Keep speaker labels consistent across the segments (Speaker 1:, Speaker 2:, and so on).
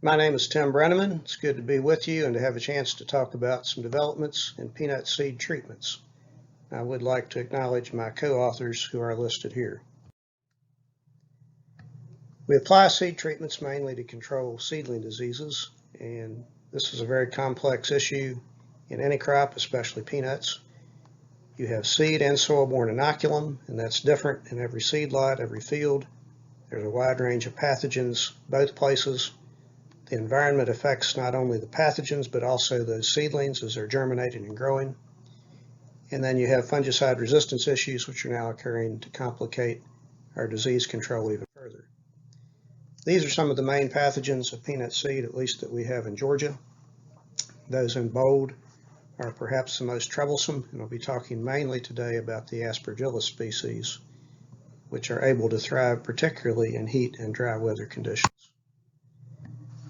Speaker 1: My name is Tim Brenneman. It's good to be with you and to have a chance to talk about some developments in peanut seed treatments. I would like to acknowledge my co-authors who are listed here. We apply seed treatments mainly to control seedling diseases, and this is a very complex issue in any crop, especially peanuts. You have seed and soil-borne inoculum, and that's different in every seed lot, every field. There's a wide range of pathogens both places. The environment affects not only the pathogens, but also those seedlings as they're germinating and growing. And then you have fungicide resistance issues, which are now occurring to complicate our disease control even further. These are some of the main pathogens of peanut seed, at least that we have in Georgia. Those in bold are perhaps the most troublesome, and I'll be talking mainly today about the Aspergillus species, which are able to thrive particularly in heat and dry weather conditions.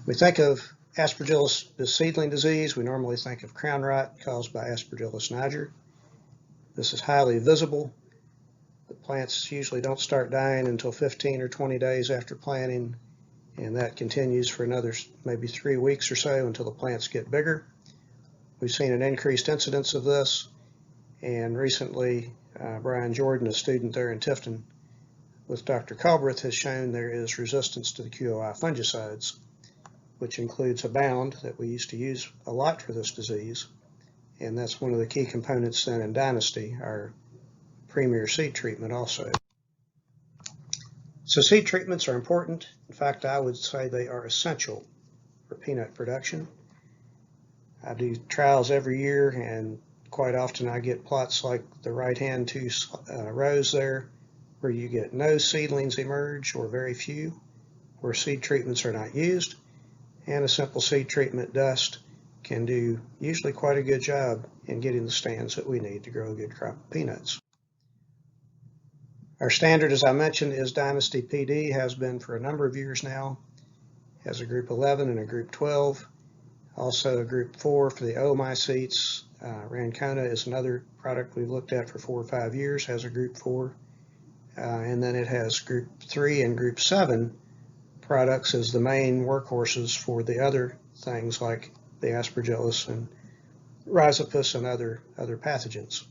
Speaker 1: We think of Aspergillus as seedling disease. We normally think of crown rot caused by Aspergillus niger. This is highly visible. The plants usually don't start dying until 15 or 20 days after planting, and that continues for another maybe 3 weeks or so until the plants get bigger. We've seen an increased incidence of this, and recently Brian Jordan, a student there in Tifton with Dr. Culbreth, has shown there is resistance to the QOI fungicides, which includes Abound that we used to use a lot for this disease, and that's one of the key components then in Dynasty, our premier seed treatment also. So seed treatments are important. In fact, I would say they are essential for peanut production. I do trials every year, and quite often I get plots like the right-hand two rows there where you get no seedlings emerge or very few, where seed treatments are not used. And a simple seed treatment dust can do usually quite a good job in getting the stands that we need to grow a good crop of peanuts. Our standard, as I mentioned, is Dynasty PD, has been for a number of years now. Has a group 11 and a group 12, also a group 4 for the oomycetes. Rancona is another product we've looked at for 4 or 5 years, has a group 4. And then it has group 3 and group 7 products as the main workhorses for the other things like the Aspergillus and Rhizopus and other pathogens.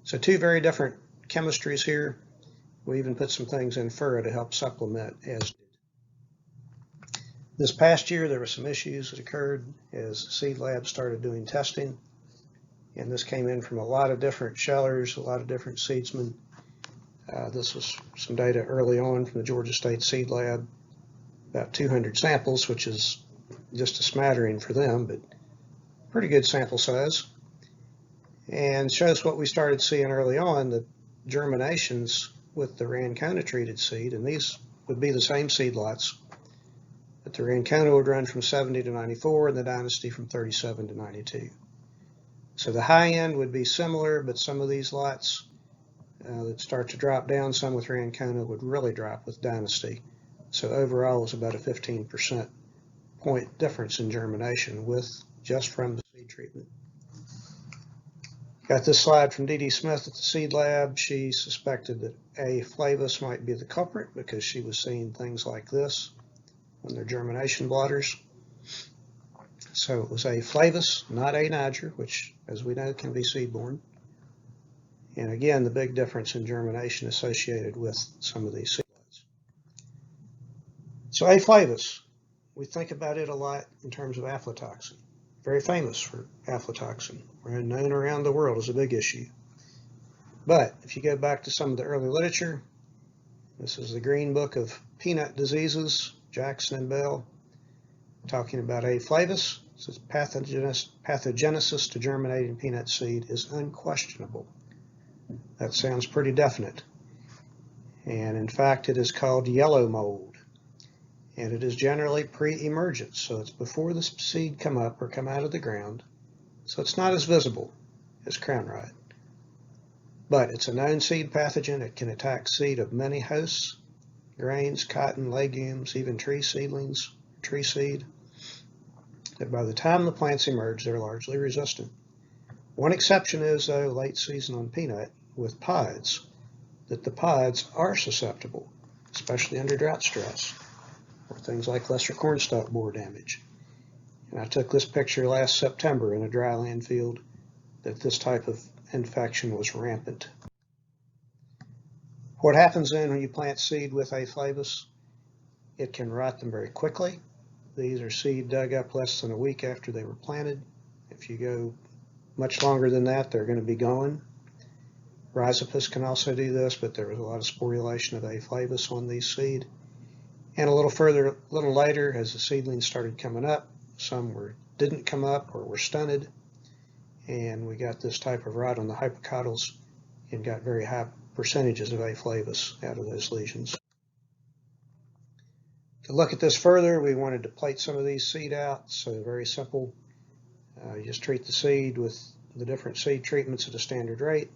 Speaker 1: So 2 very different chemistries here. We even put some things in furrow to help supplement as needed. This past year there were some issues that occurred as seed labs started doing testing, and this came in from a lot of different shellers, a lot of different seedsmen. This was some data early on from the Georgia State Seed Lab, about 200 samples, which is just a smattering for them, but pretty good sample size, and shows what we started seeing early on, the germinations with the Rancona-treated seed, and these would be the same seed lots, but the Rancona would run from 70 to 94 and the Dynasty from 37 to 92. So the high end would be similar, but some of these lots that start to drop down, some with Rancona would really drop with Dynasty. So overall, it was about a 15% point difference in germination just from the seed treatment. Got this slide from D.D. Smith at the Seed Lab. She suspected that A. flavus might be the culprit because she was seeing things like this on their germination blotters. So it was A. flavus, not A. niger, which, as we know, can be seed-borne. And again, the big difference in germination associated with some of these seed. So A. flavus, we think about it a lot in terms of aflatoxin. Very famous for aflatoxin. We're known around the world as a big issue. But if you go back to some of the early literature, this is the Green Book of Peanut Diseases, Jackson and Bell, talking about A. flavus. It says pathogenesis to germinating peanut seed is unquestionable. That sounds pretty definite. And in fact, it is called yellow mold. And it is generally pre-emergent, so it's before the seed come up or come out of the ground, so it's not as visible as crown rot. But it's a known seed pathogen. It can attack seed of many hosts, grains, cotton, legumes, even tree seedlings, tree seed. That by the time the plants emerge, they're largely resistant. One exception is, though, late season on peanut with pods, that the pods are susceptible, especially under drought stress. or things like lesser cornstalk borer damage. And I took this picture last September in a dryland field that this type of infection was rampant. What happens then when you plant seed with A. flavus? It can rot them very quickly. These are seed dug up less than a week after they were planted. If you go much longer than that, they're going to be gone. Rhizopus can also do this, but there was a lot of sporulation of A. flavus on these seed. And a little later, as the seedlings started coming up, some didn't come up or were stunted, and we got this type of rot on the hypocotyls and got very high percentages of A. flavus out of those lesions. To look at this further, we wanted to plate some of these seed out. So very simple. You just treat the seed with the different seed treatments at a standard rate.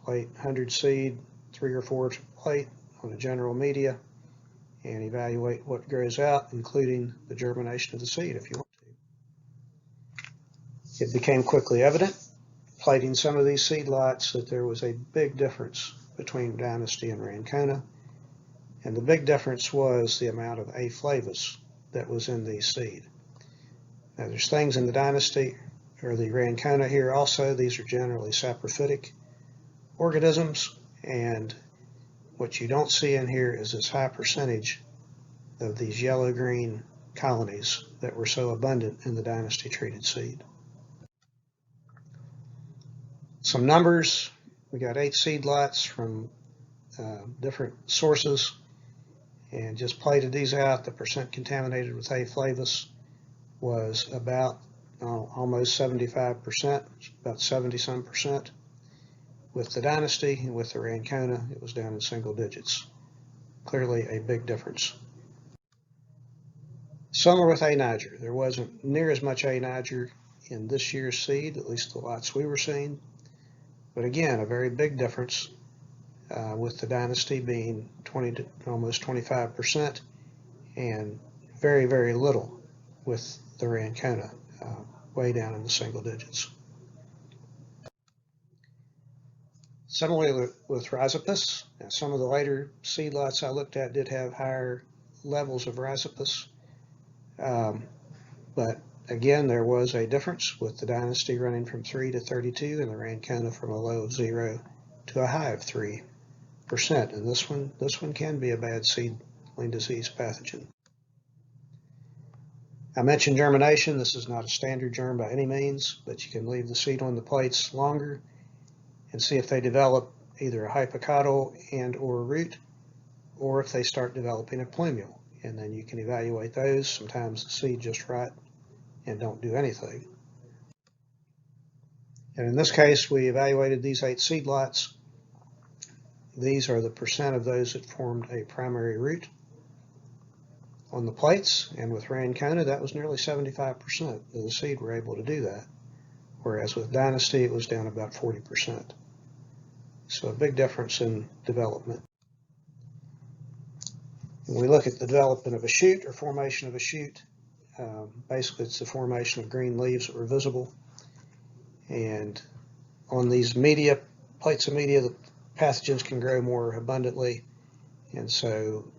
Speaker 1: Plate 100 seed, 3 or 4 to plate on a general media, and evaluate what grows out, including the germination of the seed if you want to. It became quickly evident, plating some of these seed lots, that there was a big difference between Dynasty and Rancona, and the big difference was the amount of A. flavus that was in these seed. Now there's things in the Dynasty or the Rancona here also. These are generally saprophytic organisms, and what you don't see in here is this high percentage of these yellow-green colonies that were so abundant in the Dynasty-treated seed. Some numbers. We got 8 seed lots from different sources and just plated these out. The percent contaminated with A. flavus was about almost 75%, about 70-some percent. With the Dynasty and with the Rancona, it was down in single digits. Clearly a big difference. Some are with A. niger. There wasn't near as much A. niger in this year's seed, at least the lots we were seeing. But again, a very big difference with the Dynasty being 20 to almost 25%, and very, very little with the Rancona, way down in the single digits. Similarly with Rhizopus, now some of the later seed lots I looked at did have higher levels of Rhizopus, but again there was a difference with the Dynasty running from 3 to 32 and the Rancona from a low of 0 to a high of 3%. And this one can be a bad seedling disease pathogen. I mentioned germination. This is not a standard germ by any means, but you can leave the seed on the plates longer and see if they develop either a hypocotyl and or a root, or if they start developing a plumule. And then you can evaluate those. Sometimes the seed just rot and don't do anything. And in this case, we evaluated these 8 seed lots. These are the percent of those that formed a primary root on the plates, and with Rancona, that was nearly 75% of the seed were able to do that, whereas with Dynasty, it was down about 40%. So a big difference in development. When we look at the development of a shoot or formation of a shoot, basically it's the formation of green leaves that were visible. And on these media, plates of media, the pathogens can grow more abundantly. And so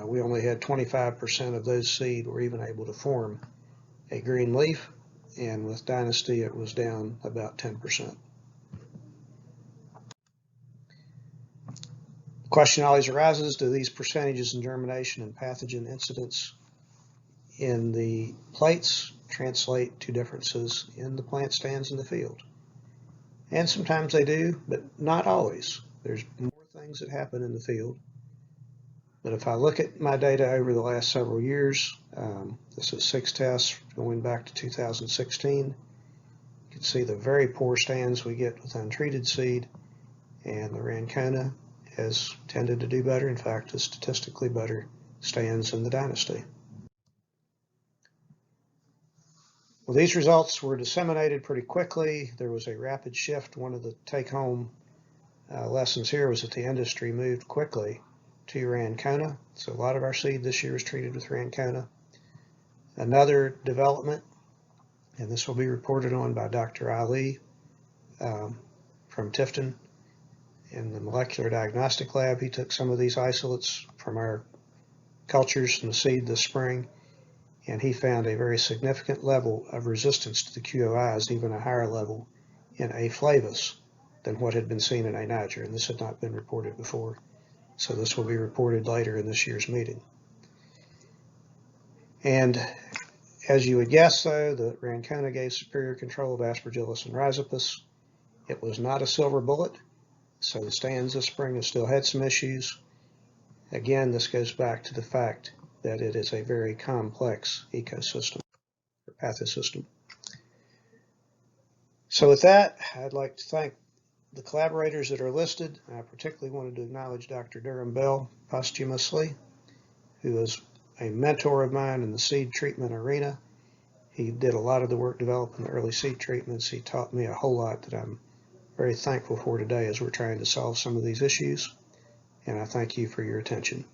Speaker 1: we only had 25% of those seed were even able to form a green leaf. And with Dynasty, it was down about 10%. The question always arises, do these percentages in germination and pathogen incidence in the plates translate to differences in the plant stands in the field? And sometimes they do, but not always. There's more things that happen in the field. But if I look at my data over the last several years, this is 6 tests going back to 2016. You can see the very poor stands we get with untreated seed, and the Rancona has tended to do better. In fact, the statistically better stands in the Dynasty. Well, these results were disseminated pretty quickly. There was a rapid shift. One of the take-home lessons here was that the industry moved quickly to Rancona. So a lot of our seed this year is treated with Rancona. Another development, and this will be reported on by Dr. Ali from Tifton in the molecular diagnostic lab. He took some of these isolates from our cultures from the seed this spring, and he found a very significant level of resistance to the QOIs, even a higher level in A. flavus than what had been seen in A. niger, and this had not been reported before. So this will be reported later in this year's meeting. And as you would guess, though, the Rancona gave superior control of Aspergillus and Rhizopus. It was not a silver bullet, so the stands this spring have still had some issues. Again, this goes back to the fact that it is a very complex ecosystem or pathosystem. So with that, I'd like to thank the collaborators that are listed. I particularly wanted to acknowledge Dr. Durham Bell posthumously, who is a mentor of mine in the seed treatment arena. He did a lot of the work developing the early seed treatments. He taught me a whole lot that I'm very thankful for today as we're trying to solve some of these issues. And I thank you for your attention.